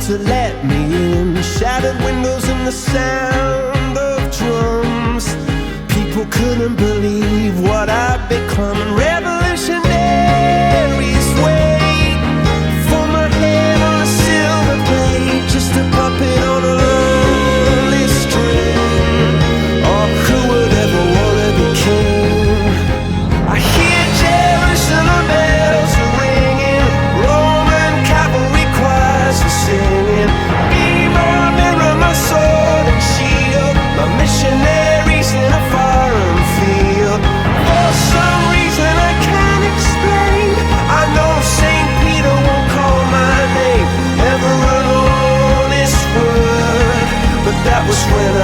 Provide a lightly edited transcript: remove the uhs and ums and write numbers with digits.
that let me in, shattered windows and the sound of drums. People couldn't believe what I'd become, and revolutionaries wait for my head on a silver plate, just a puppet on a lonely string. Oh, who would ever wanna be king? I hear Jerusalem bells are ringing, Roman cavalry choirs are singing. Viva, mirror, my sword and shield, my missionaries in a foreign field. For some reason I can't explain, I know St. Peter won't call my name ever an honest word, but that was when I